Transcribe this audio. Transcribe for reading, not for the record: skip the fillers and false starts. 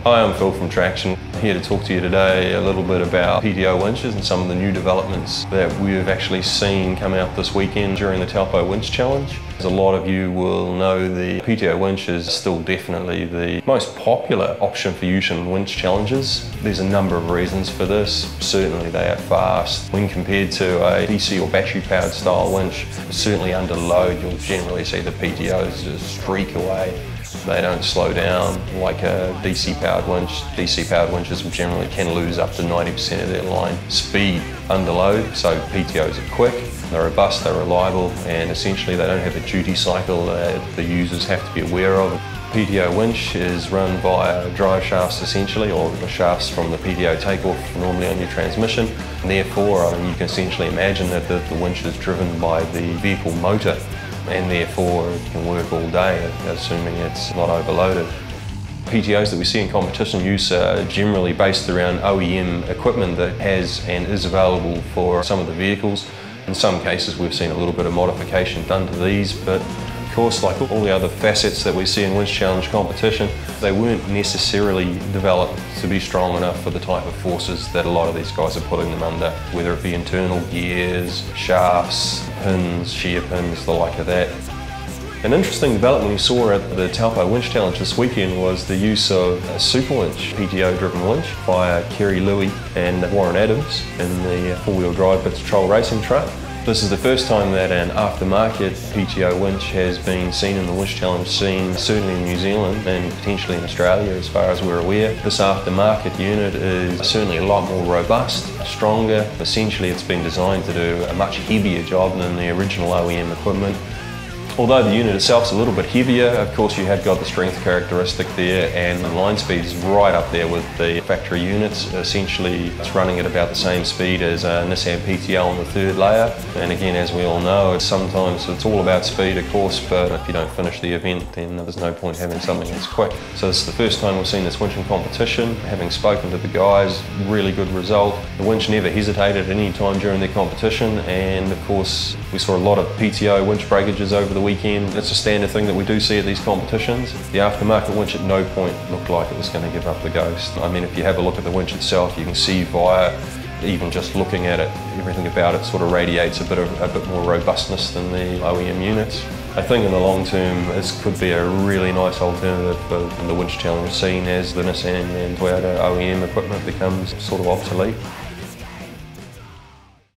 Hi, I'm Phil from Traction. I'm here to talk to you today a little bit about PTO winches and some of the new developments that we've actually seen come out this weekend during the Taupo Winch Challenge. As a lot of you will know, the PTO winch is still definitely the most popular option for use in winch challenges. There's a number of reasons for this. Certainly they are fast. When compared to a DC or battery powered style winch, certainly under load you'll generally see the PTOs just streak away. They don't slow down like a DC powered winch. DC powered winches generally can lose up to 90% of their line speed under load, so PTOs are quick, they're robust, they're reliable, and essentially they don't have a duty cycle that the users have to be aware of. PTO winch is run via drive shafts essentially, or the shafts from the PTO takeoff normally on your transmission. And therefore, you can essentially imagine that the winch is driven by the vehicle motor, and therefore it can work all day, assuming it's not overloaded. PTOs that we see in competition use are generally based around OEM equipment that has and is available for some of the vehicles. In some cases we've seen a little bit of modification done to these, but of course, like all the other facets that we see in winch challenge competition, they weren't necessarily developed to be strong enough for the type of forces that a lot of these guys are putting them under, whether it be internal gears, shafts, pins, shear pins, the like of that. An interesting development we saw at the Taupo Winch Challenge this weekend was the use of a super winch, PTO driven winch, by Kerry Louie and Warren Adams in the four-wheel drive Bits Troll racing truck. This is the first time that an aftermarket PTO winch has been seen in the winch challenge scene, certainly in New Zealand and potentially in Australia as far as we're aware. This aftermarket unit is certainly a lot more robust, stronger. Essentially it's been designed to do a much heavier job than the original OEM equipment. Although the unit itself is a little bit heavier, of course you have got the strength characteristic there, and the line speed is right up there with the factory units. Essentially it's running at about the same speed as a Nissan PTO on the third layer. And again, as we all know, sometimes it's all about speed of course, but if you don't finish the event then there's no point having something that's quick. So this is the first time we've seen this winch in competition. Having spoken to the guys, really good result. The winch never hesitated at any time during their competition, and of course we saw a lot of PTO winch breakages over the weekend. It's a standard thing that we do see at these competitions. The aftermarket winch at no point looked like it was going to give up the ghost. I mean, if you have a look at the winch itself, you can see via even just looking at it, everything about it sort of radiates a bit more robustness than the OEM units. I think in the long term this could be a really nice alternative for the winch challenge scene as the Nissan and Toyota OEM equipment becomes sort of obsolete.